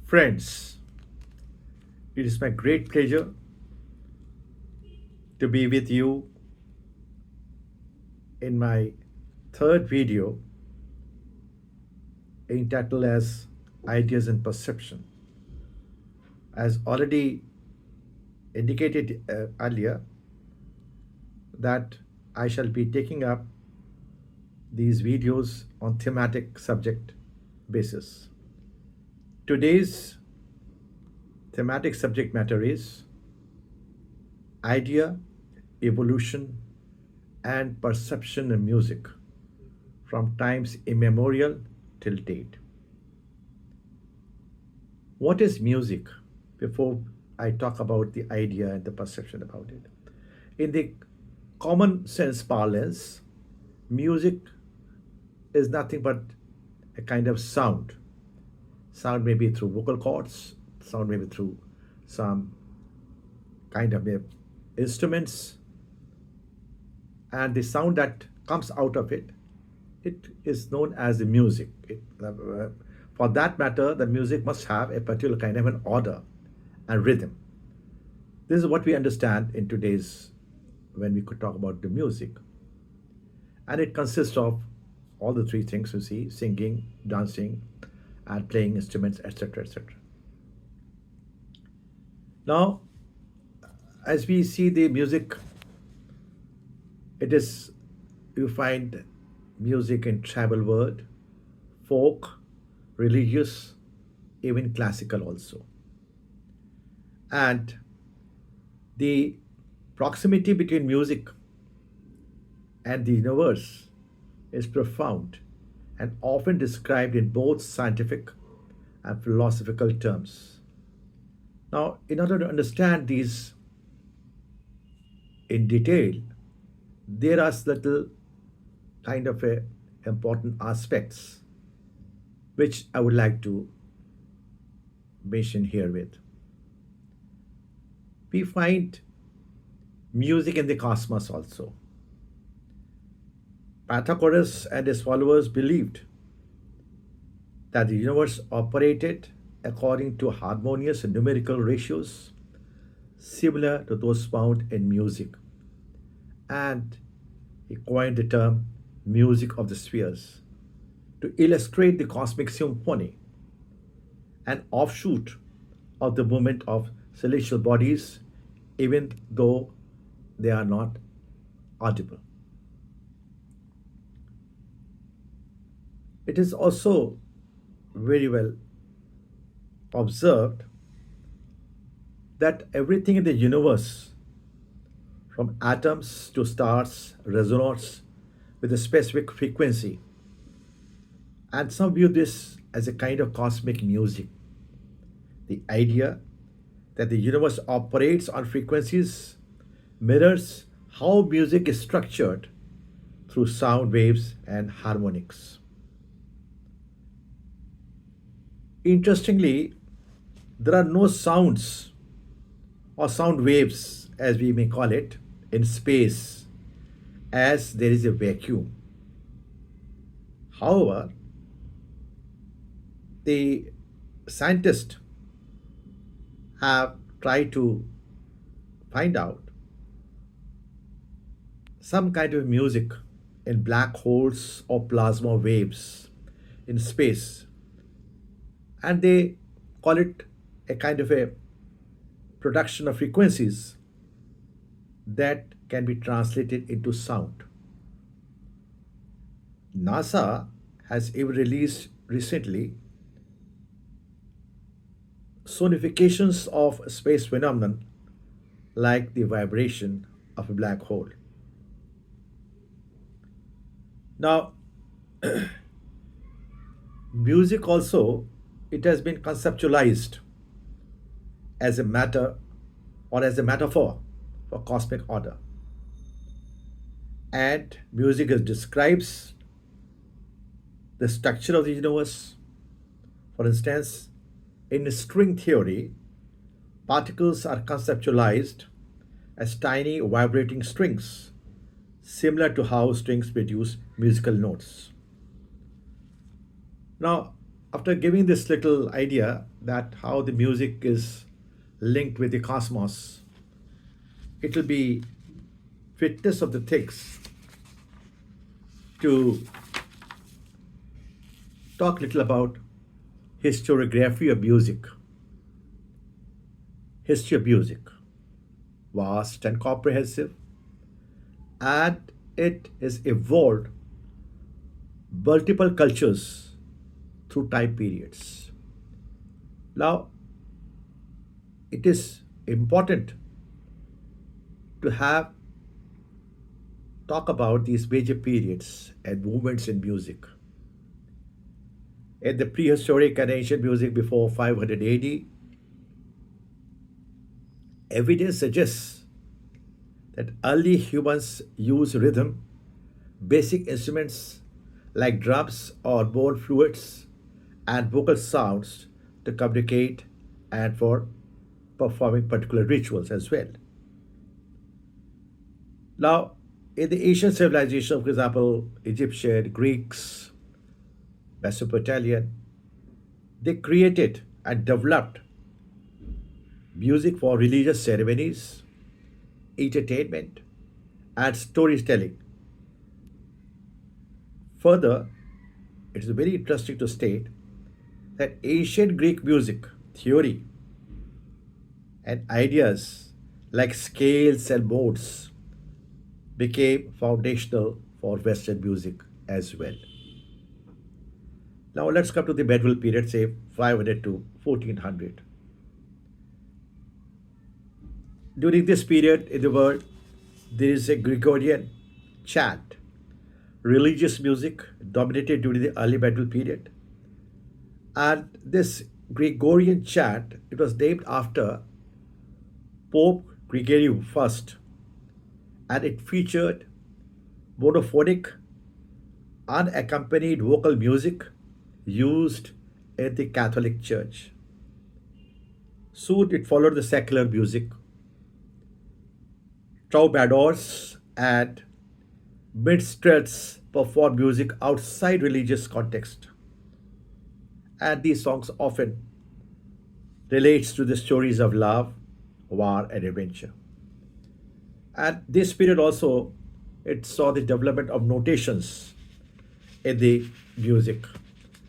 Friends, it is my great pleasure to be with you in my third video entitled as Ideas and Perception. As already indicated earlier, that I shall be taking up these videos on thematic subject basis. Today's thematic subject matter is idea, evolution, and perception in music from times immemorial till date. What is music? Before I talk about the idea and the perception about it. In the common sense parlance, music is nothing but a kind of sound. Sound may be through vocal cords, sound may be through some kind of instruments, and the sound that comes out of it, it is known as the music. For that matter, the music must have a particular kind of an order and rhythm. This is what we understand in today's when we could talk about the music. And it consists of all the three things you see: singing, dancing, and playing instruments, etc. etc. Now, as we see the music, it is you find music in tribal world, folk, religious, even classical also. And the proximity between music and the universe is profound and often described in both scientific and philosophical terms. Now, in order to understand these in detail, there are little kind of important aspects which I would like to mention here with. We find music in the cosmos also. Pythagoras and his followers believed that the universe operated according to harmonious numerical ratios similar to those found in music. And he coined the term music of the spheres to illustrate the cosmic symphony, an offshoot of the movement of celestial bodies, even though they are not audible. It is also very well observed that everything in the universe, from atoms to stars, resonates with a specific frequency. And some view this as a kind of cosmic music. The idea that the universe operates on frequencies mirrors how music is structured through sound waves and harmonics. Interestingly, there are no sounds or sound waves, as we may call it, in space, as there is a vacuum. However, the scientists have tried to find out some kind of music in black holes or plasma waves in space, and they call it a kind of a production of frequencies that can be translated into sound. NASA has even released recently sonifications of space phenomenon like the vibration of a black hole. Now, music also, it has been conceptualized as a matter or as a metaphor for cosmic order. And music describes the structure of the universe. For instance, in string theory, particles are conceptualized as tiny vibrating strings, similar to how strings produce musical notes. Now, After giving this little idea that how the music is linked with the cosmos, it will be fitness of the things to talk little about historiography of music, history of music, vast and comprehensive, and it has evolved multiple cultures through time periods. Now, it is important to have talk about these major periods and movements in music. In the prehistoric and ancient music before 500 AD, evidence suggests that early humans used rhythm, basic instruments like drums or bone fluids, and vocal sounds to communicate and for performing particular rituals as well. Now, in the Asian civilization, for example, Egyptian, Greeks, Mesopotamian, they created and developed music for religious ceremonies, entertainment, and storytelling. Further, it is very interesting to state that ancient Greek music theory and ideas like scales and modes became foundational for Western music as well. Now let's come to the medieval period, say 500 to 1400. During this period in the world, there is a Gregorian chant. Religious music dominated during the early medieval period. And this Gregorian chant, it was named after Pope Gregory I, and it featured monophonic, unaccompanied vocal music used in the Catholic Church. Soon it followed the secular music. Troubadours and minstrels performed music outside religious context, and these songs often relates to the stories of love, war, and adventure. And this period also it saw the development of notations in the music,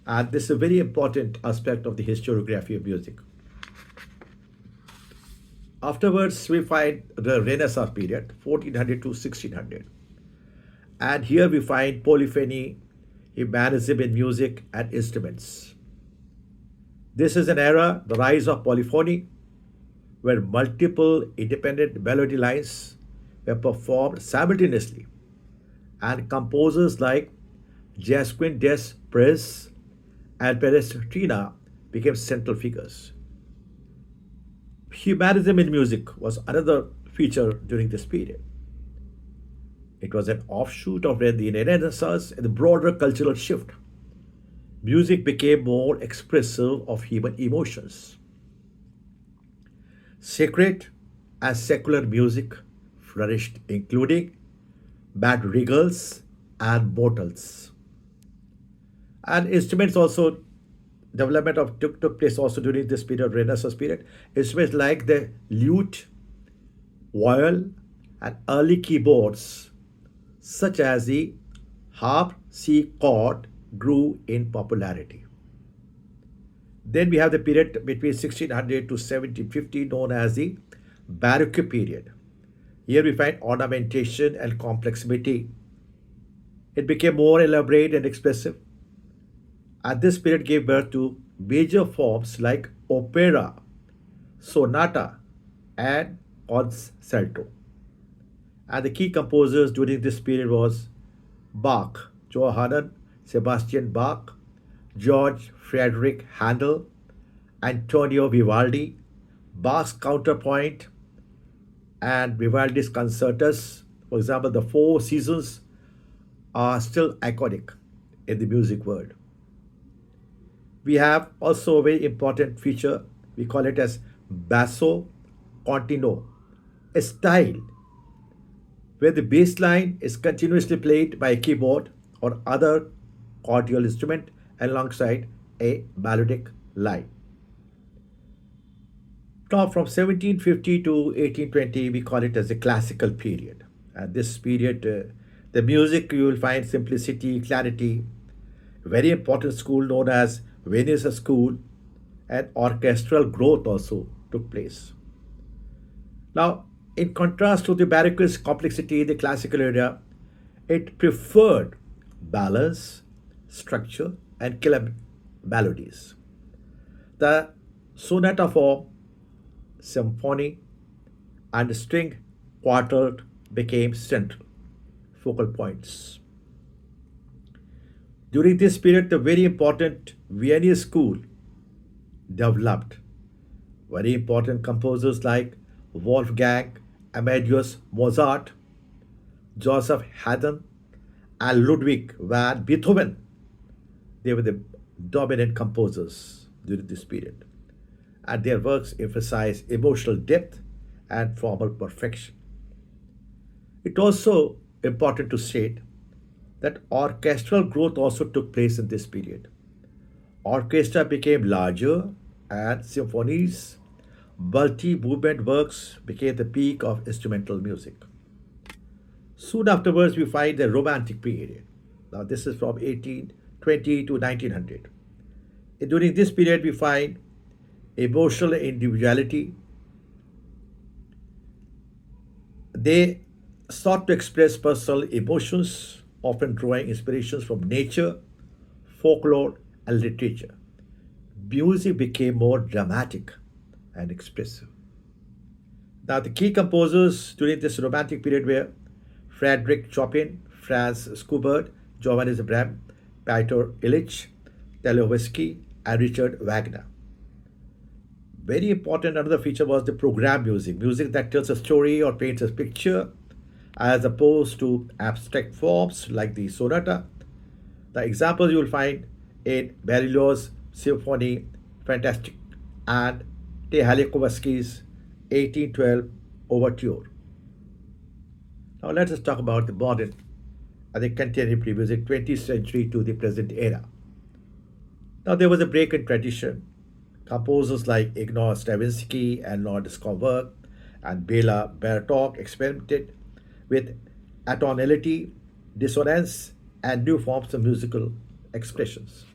and this is a very important aspect of the historiography of music. Afterwards, we find the Renaissance period, 1400 to 1600. And here we find polyphony, humanism in music and instruments. This is an era, the rise of polyphony, where multiple independent melody lines were performed simultaneously, and composers like Jacquin des Prez and Palestrina became central figures. Humanism in music was another feature during this period. It was an offshoot of the Renaissance and the broader cultural shift. Music became more expressive of human emotions. Sacred and secular music flourished, including madrigals and motets. And instruments also development of took place also during this period, Renaissance period. Instruments like the lute, viol, and early keyboards, such as the harpsichord, grew in popularity. Then we have the period between 1600 to 1750 known as the Baroque period. Here we find ornamentation and complexity. It became more elaborate and expressive. At this period gave birth to major forms like opera, sonata, and concerto. And the key composers during this period was Bach, Johann Sebastian Bach, George Frederick Handel, Antonio Vivaldi, Bach's counterpoint, and Vivaldi's concertos. For example, the Four Seasons are still iconic in the music world. We have also a very important feature, we call it as basso continuo, a style where the bass line is continuously played by a keyboard or other cordial instrument alongside a melodic line. Now, from 1750 to 1820, we call it as the classical period. And this period, the music you will find simplicity, clarity, very important school known as Venice School, and orchestral growth also took place. Now, in contrast to the Baroque's complexity, the classical era, it preferred balance, structure, and killer melodies. The sonata form, symphony, and string quartet became central focal points. During this period, the very important Viennese school developed. Very important composers like Wolfgang Amadeus Mozart, Joseph Haydn, and Ludwig van Beethoven. They were the dominant composers during this period, and their works emphasize emotional depth and formal perfection. It also important to state that orchestral growth also took place in this period. Orchestra became larger and symphonies, multi-movement works became the peak of instrumental music. Soon afterwards, we find the Romantic period. Now, this is from 1820 to 1900. During this period, we find emotional individuality. They sought to express personal emotions, often drawing inspirations from nature, folklore, and literature. Music became more dramatic and expressive. Now, the key composers during this Romantic period were Frederick Chopin, Franz Schubert, Johannes Brahms, Peter Ilyich, Telehovsky, and Richard Wagner. Very important another feature was the program music, music that tells a story or paints a picture, as opposed to abstract forms like the sonata. The examples you will find in Berlioz' Symphony Fantastique and Tchaikovsky's 1812 Overture. Now let us talk about the modern and the contemporary music, 20th century to the present era. Now there was a break in tradition. Composers like Igor Stravinsky and Lord Skowrow and Bela Bartok experimented with atonality, dissonance, and new forms of musical expressions.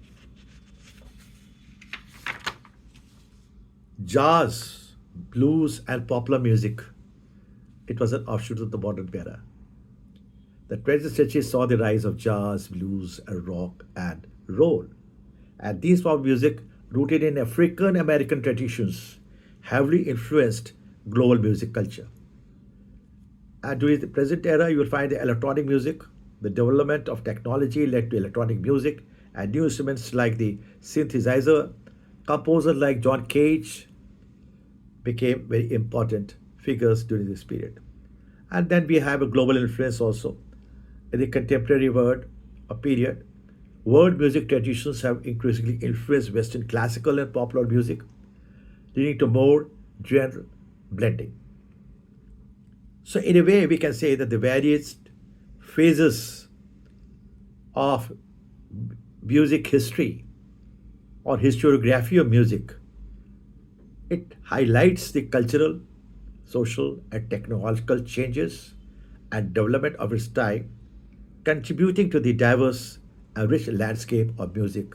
Jazz, blues, and popular music, it was an offshoot of the modern era. The 20th century saw the rise of jazz, blues, and rock and roll. And these forms of music, rooted in African American traditions, heavily influenced global music culture. And during the present era, you will find the electronic music. The development of technology led to electronic music and new instruments like the synthesizer. Composers like John Cage became very important figures during this period. And then we have a global influence also. In the contemporary world or period, world music traditions have increasingly influenced Western classical and popular music, leading to more genre blending. So, in a way, we can say that the various phases of music history or historiography of music, it highlights the cultural, social, and technological changes and development of its time, contributing to the diverse and rich landscape of music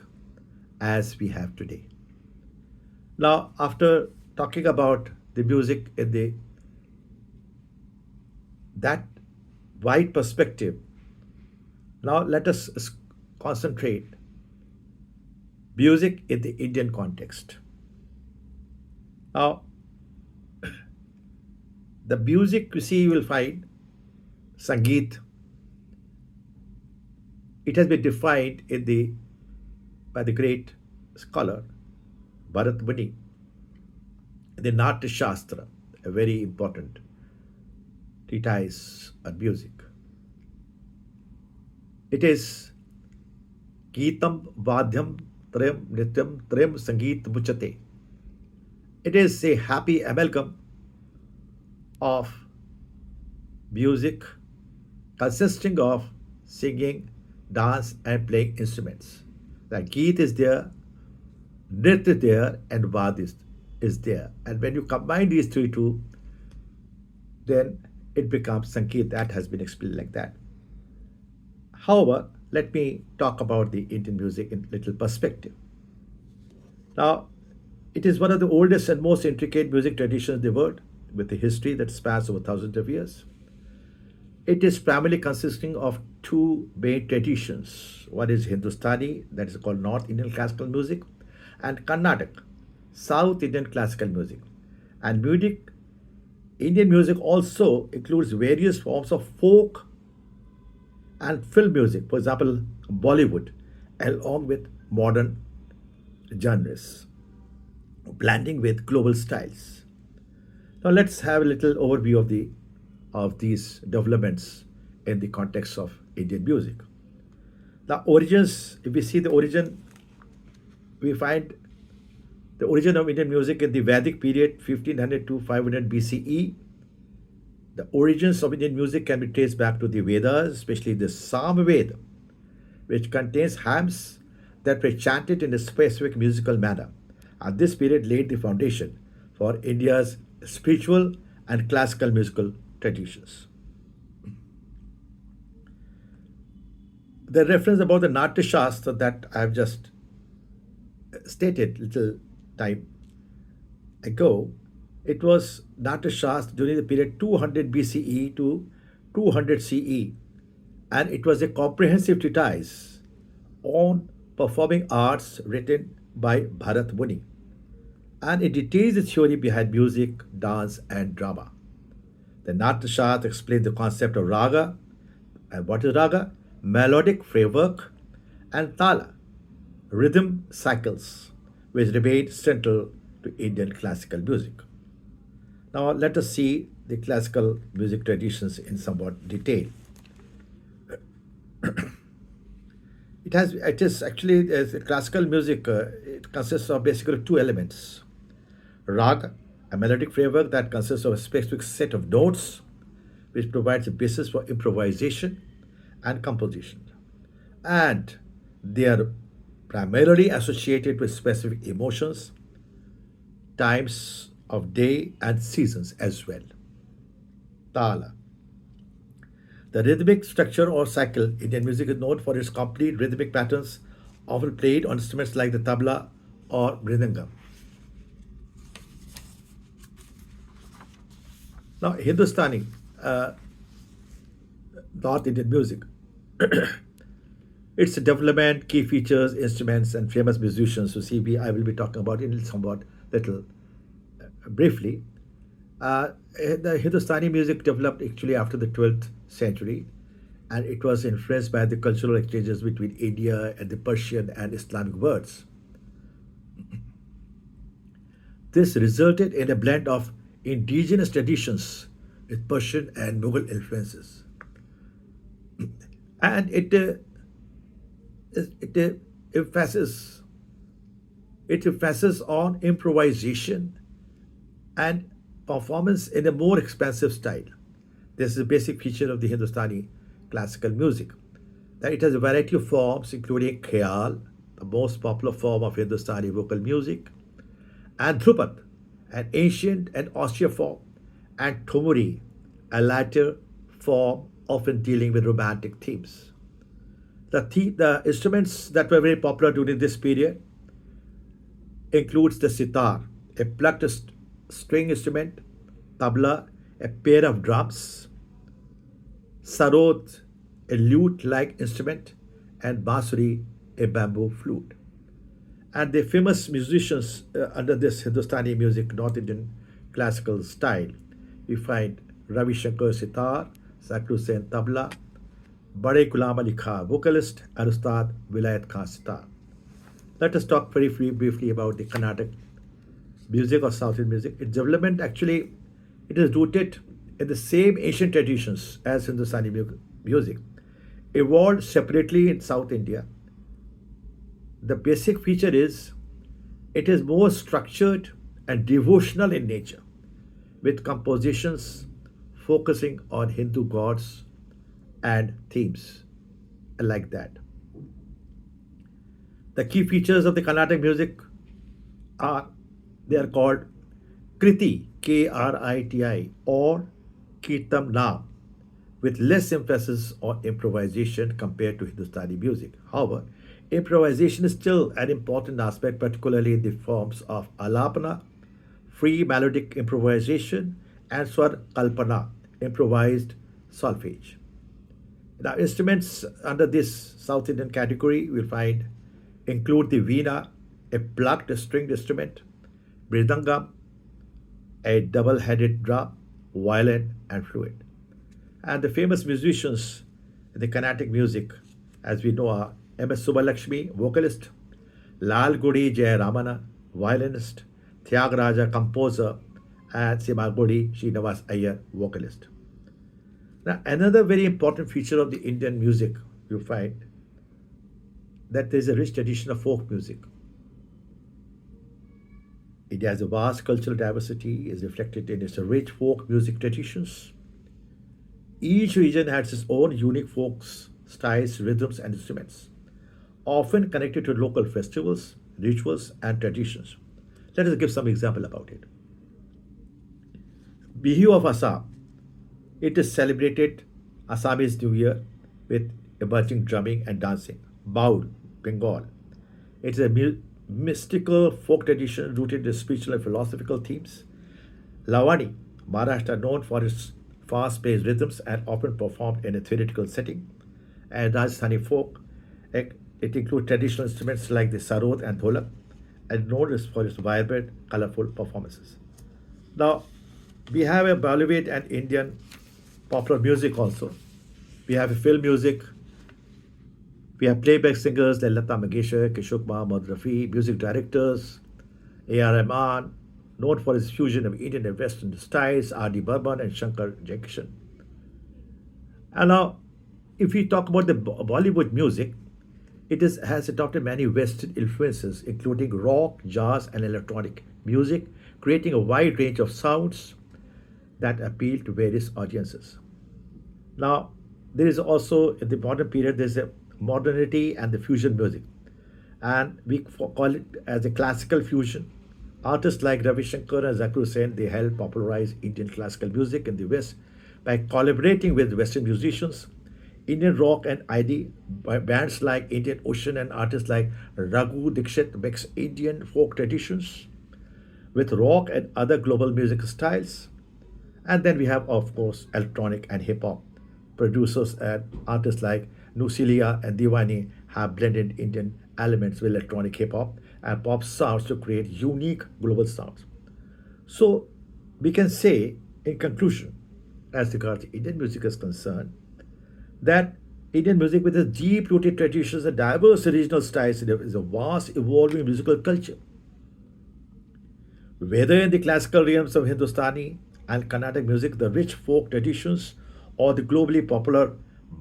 as we have today. Now, after talking about the music in the that wide perspective, now let us concentrate music in the Indian context. Now, the music you see, you will find Sangeet. It has been defined in the by the great scholar Bharat Muni, the Natya Shastra, a very important treatise on music. It is Geetam Vadhyam Trem Nityam Trem Sangeet Muchate. It is a happy amalgam of music consisting of singing, dance, and playing instruments. The Geet is there, Nritya there and Vad is there. And when you combine these three two, then it becomes Sangeet. That has been explained like that. However, let me talk about the Indian music in little perspective. Now, it is one of the oldest and most intricate music traditions in the world, with a history that spans over thousands of years. It is primarily consisting of two main traditions. One is Hindustani, that is called North Indian classical music, and Carnatic, South Indian classical music. And music, Indian music also includes various forms of folk and film music, for example, Bollywood, along with modern genres, blending with global styles. Now let's have a little overview of these developments in the context of Indian music. The origins, if we see the origin, we find the origin of Indian music in the Vedic period 1500 to 500 BCE. The origins of Indian music can be traced back to the Vedas, especially the Samveda, which contains hymns that were chanted in a specific musical manner. And this period laid the foundation for India's spiritual and classical musical traditions. The reference about the Natya Shastra that I have just stated little time ago, it was Natya Shastra during the period 200 BCE to 200 CE, and it was a comprehensive treatise on performing arts written by Bharat Muni, and it details the theory behind music, dance, and drama. The Natya Shastra explains the concept of raga, and what is raga? Melodic framework, and tala, rhythm cycles, which remain central to Indian classical music. Now, let us see the classical music traditions in somewhat detail. It is actually classical music. It consists of basically two elements: rag, a melodic framework that consists of a specific set of notes, which provides a basis for improvisation and composition, and they are primarily associated with specific emotions, times of day, and seasons as well. Tala. The rhythmic structure or cycle, Indian music is known for its complete rhythmic patterns, often played on instruments like the tabla or mridangam. Now, Hindustani, uh, North Indian music. Its development, key features, instruments, and famous musicians. So, see, I will be talking about it in somewhat little briefly. The Hindustani music developed actually after the 12th century, and it was influenced by the cultural exchanges between India and the Persian and Islamic worlds. This resulted in a blend of indigenous traditions with Persian and Mughal influences, and it emphasizes it emphasizes on improvisation and performance in a more expansive style. This is a basic feature of the Hindustani classical music. That it has a variety of forms, including khyal, the most popular form of Hindustani vocal music, and Dhrupad, an ancient and austere form, and Thumuri, a later form often dealing with romantic themes. The instruments that were very popular during this period includes the sitar, a plucked string instrument, tabla, a pair of drums, sarod, a lute-like instrument, and bansuri, a bamboo flute. And the famous musicians under this Hindustani music, North Indian classical style, we find Ravi Shankar sitar, Zakir Hussain tabla, Bade Ghulam Ali Khan vocalist, and Ustad Vilayat Khan sitar. Let us talk very briefly about the Carnatic music or South Indian music. Its development actually it is rooted in the same ancient traditions as Hindustani music, evolved separately in South India. The basic feature is it is more structured and devotional in nature, with compositions focusing on Hindu gods and themes like that. The key features of the Carnatic music are they are called Kriti, Kriti, or Kirtan Naam, with less emphasis on improvisation compared to Hindustani music. However, improvisation is still an important aspect, particularly in the forms of alapana, free melodic improvisation, and swar kalpana, improvised solfege. Now, instruments under this South Indian category we'll find include the veena, a plucked stringed instrument, mridangam, a double-headed drum, violin, and flute. And the famous musicians in the Carnatic music, as we know, are M.S. Subbalakshmi, vocalist, Lal Gudi Jayaramana, violinist, Tyagaraja, composer, and Simagudi Srinivas Iyer, vocalist. Now, another very important feature of the Indian music you find that there is a rich tradition of folk music. It has a vast cultural diversity, is reflected in its rich folk music traditions. Each region has its own unique folk styles, rhythms, and instruments, often connected to local festivals, rituals, and traditions. Let us give some example about it. Bihu of Assam. It is celebrated Assamese New Year with emerging drumming and dancing. Baul, Bengal. It is a mystical folk tradition rooted in spiritual and philosophical themes. Lavani, Maharashtra, known for its fast paced rhythms and often performed in a theatrical setting. And Rajasthani folk, it includes traditional instruments like the sarod and dholak, and known for its vibrant, colorful performances. Now, we have a Bollywood and Indian popular music also. We have film music. We have playback singers like Lata Mangeshkar, Kishore Kumar, Mohammad Rafi, music directors, A.R. Rahman, known for his fusion of Indian and Western styles, R.D. Burman and Shankar Jaikishan. And now, if we talk about the Bollywood music, has adopted many Western influences, including rock, jazz, and electronic music, creating a wide range of sounds that appeal to various audiences. Now, there is also in the modern period there's a modernity and the fusion music, and we call it as a classical fusion. Artists like Ravi Shankar and Zakir Hussain they helped popularize Indian classical music in the West by collaborating with Western musicians. Indian rock and ID bands like Indian Ocean and artists like Raghu Dikshit mix Indian folk traditions with rock and other global music styles. And then we have, of course, electronic and hip hop. Producers and artists like Nusilia and Diwani have blended Indian elements with electronic hip hop and pop sounds to create unique global sounds. So we can say, in conclusion, as regards Indian music is concerned, that Indian music with its deep rooted traditions and diverse regional styles is a vast evolving musical culture. Whether in the classical realms of Hindustani and Carnatic music, the rich folk traditions, or the globally popular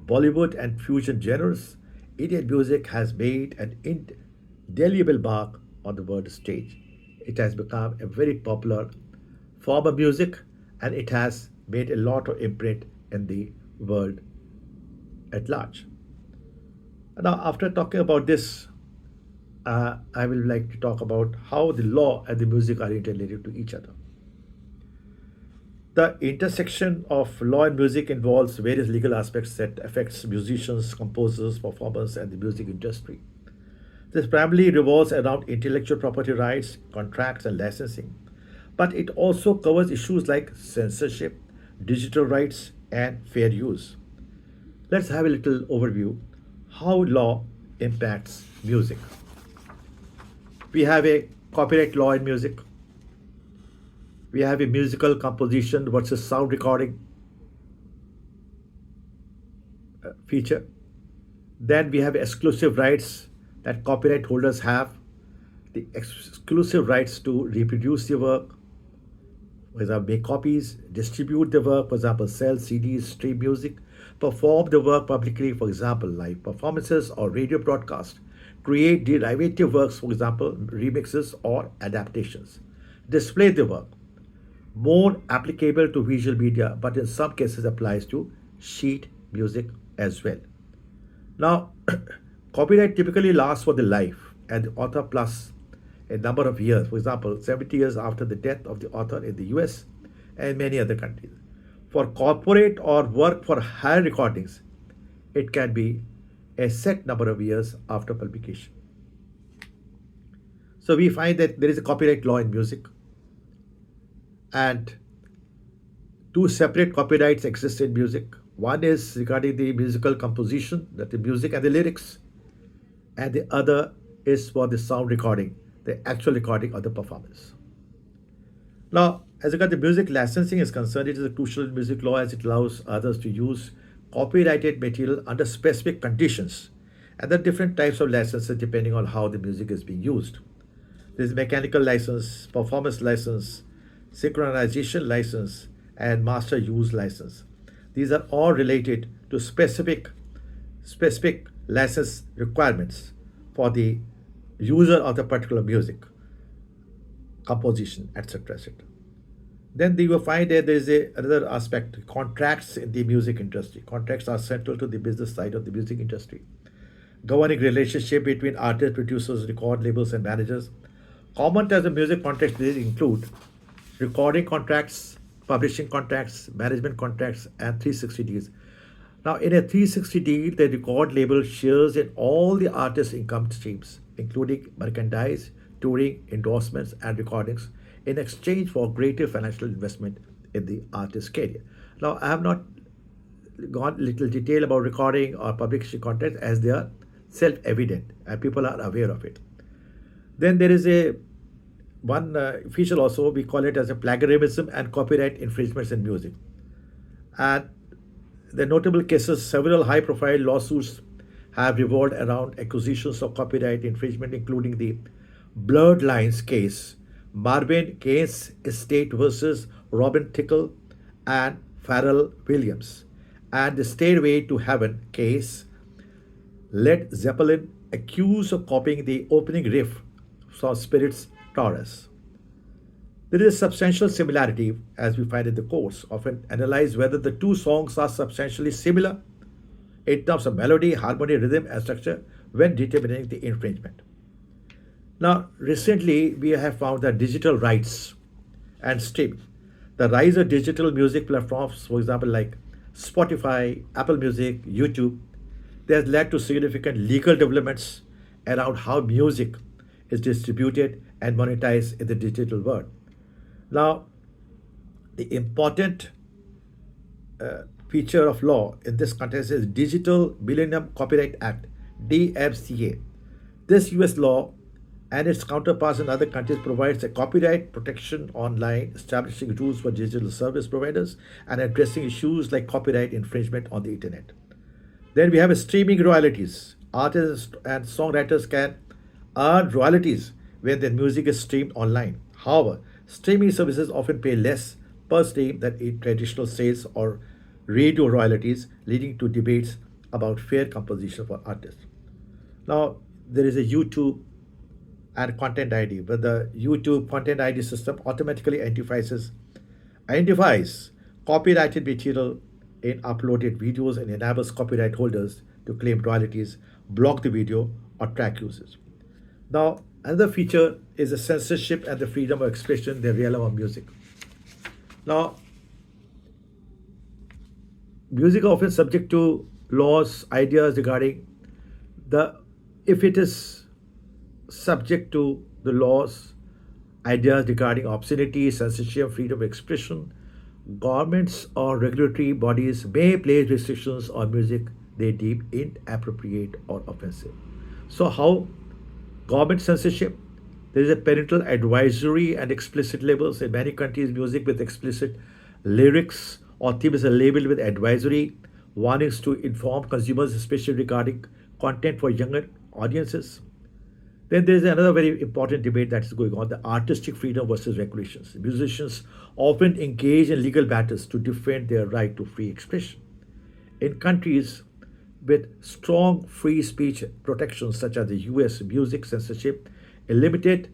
Bollywood and fusion genres, Indian music has made an indelible mark on the world stage. It has become a very popular form of music and it has made a lot of imprint in the world at large. Now, after talking about this, I will like to talk about how the law and the music are interrelated to each other. The intersection of law and music involves various legal aspects that affects musicians, composers, performers, and the music industry. This primarily revolves around intellectual property rights, contracts, and licensing, but it also covers issues like censorship, digital rights, and fair use. Let's have a little overview how law impacts music. We have a copyright law in music. We have a musical composition versus sound recording feature. Then we have exclusive rights that copyright holders have, the exclusive rights to reproduce the work, for example, make copies, distribute the work, for example, sell CDs, stream music, perform the work publicly, for example, live performances or radio broadcast, create derivative works, for example, remixes or adaptations, display the work, more applicable to visual media, but in some cases applies to sheet music as well. Now, copyright typically lasts for the life, and the author plus a number of years, for example, 70 years after the death of the author in the US and many other countries. For corporate or work for hire recordings, it can be a set number of years after publication. So we find that there is a copyright law in music, and two separate copyrights exist in music. One is regarding the musical composition, that the music and the lyrics, and the other is for the sound recording, the actual recording of the performance. Now, as regard the music licensing is concerned, it is a crucial in music law as it allows others to use copyrighted material under specific conditions. And there are different types of licenses depending on how the music is being used. There's mechanical license, performance license, synchronization license, and master use license. These are all related to specific license requirements for the user of the particular music, composition, etc. etc. Then you will find that there is another aspect, contracts in the music industry. Contracts are central to the business side of the music industry, governing relationship between artists, producers, record labels, and managers. Common types of music contracts these include recording contracts, publishing contracts, management contracts, and 360 deals. Now, in a 360 deal, the record label shares in all the artist's income streams, including merchandise, touring, endorsements, and recordings, in exchange for greater financial investment in the artist's career. Now, I have not gone little detail about recording or publishing contracts as they are self-evident and people are aware of it. Then there is a one feature also, we call it as a plagiarism and copyright infringements in music. And the notable cases, several high profile lawsuits have revolved around accusations of copyright infringement, including the Blurred Lines case, Marvin Gaye's estate versus Robin Tickle and Pharrell Williams, and the Stairway to Heaven case, Led Zeppelin accused of copying the opening riff from Spirit's Taurus. There is a substantial similarity, as we find in the course, often analyze whether the two songs are substantially similar in terms of melody, harmony, rhythm, and structure when determining the infringement. Now, recently we have found that digital rights and streaming, the rise of digital music platforms, for example, like Spotify, Apple Music, YouTube, they has led to significant legal developments around how music is distributed and monetized in the digital world. Now, the important feature of law in this context is Digital Millennium Copyright Act, DMCA. This US law and its counterparts in other countries provides a copyright protection online, establishing rules for digital service providers and addressing issues like copyright infringement on the internet. Then we have a streaming royalties. Artists and songwriters can earn royalties when their music is streamed online. However, streaming services often pay less per stream than in traditional sales or radio royalties, leading to debates about fair compensation for artists. Now, there is a YouTube and content ID, where the YouTube content ID system automatically identifies copyrighted material in uploaded videos and enables copyright holders to claim royalties, block the video, or track users. Now, another feature is the censorship and the freedom of expression in the realm of music. Now, music often subject to laws, ideas regarding the if it is subject to the laws, ideas regarding obscenity, censorship, freedom of expression, governments or regulatory bodies may place restrictions on music they deem inappropriate or offensive. So, how government censorship? There is a parental advisory and explicit labels. In many countries, music with explicit lyrics or themes are labeled with advisory warnings to inform consumers, especially regarding content for younger audiences. Then there is another very important debate that is going on, the artistic freedom versus regulations. Musicians often engage in legal battles to defend their right to free expression. In countries with strong free speech protections, such as the US, music censorship is limited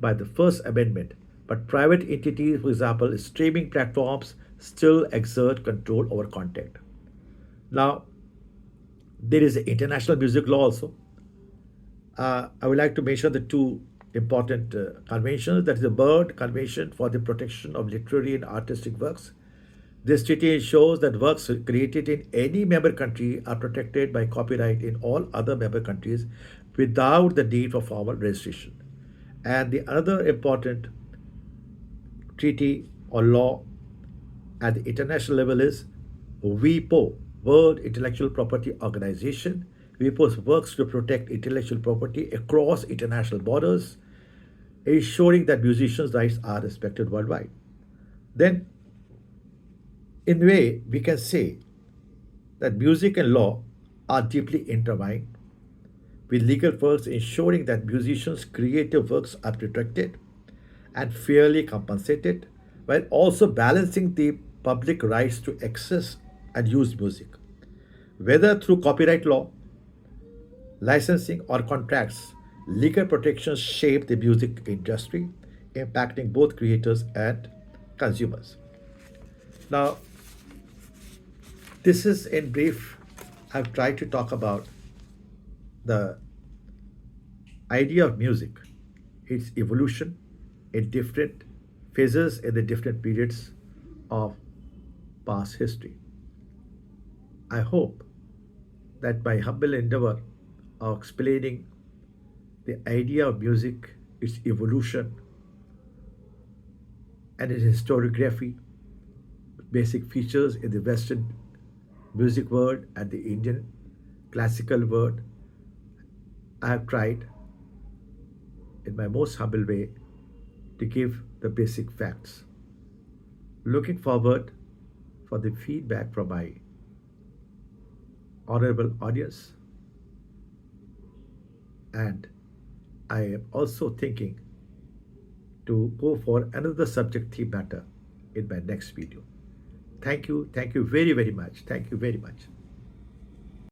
by the First Amendment, but private entities, for example, streaming platforms, still exert control over content. Now, there is an international music law also. I would like to mention the two important conventions. That is the Berne Convention for the Protection of Literary and Artistic Works. This treaty ensures that works created in any member country are protected by copyright in all other member countries without the need for formal registration. And the other important treaty or law at the international level is WIPO, World Intellectual Property Organization. WIPO works to protect intellectual property across international borders, ensuring that musicians' rights are respected worldwide. Then, in a way, we can say that music and law are deeply intertwined, with legal works ensuring that musicians' creative works are protected and fairly compensated, while also balancing the public rights to access and use music. Whether through copyright law, licensing, or contracts, legal protections shape the music industry, impacting both creators and consumers. Now, this is in brief, I've tried to talk about the idea of music, its evolution in different phases in the different periods of past history. I hope that my humble endeavor of explaining the idea of music, its evolution, and its historiography, basic features in the Western music world and the Indian classical world, I have tried in my most humble way to give the basic facts. Looking forward for the feedback from my honorable audience, and I am also thinking to go for another subject theme matter in my next video. Thank you very, very much. Thank you very much.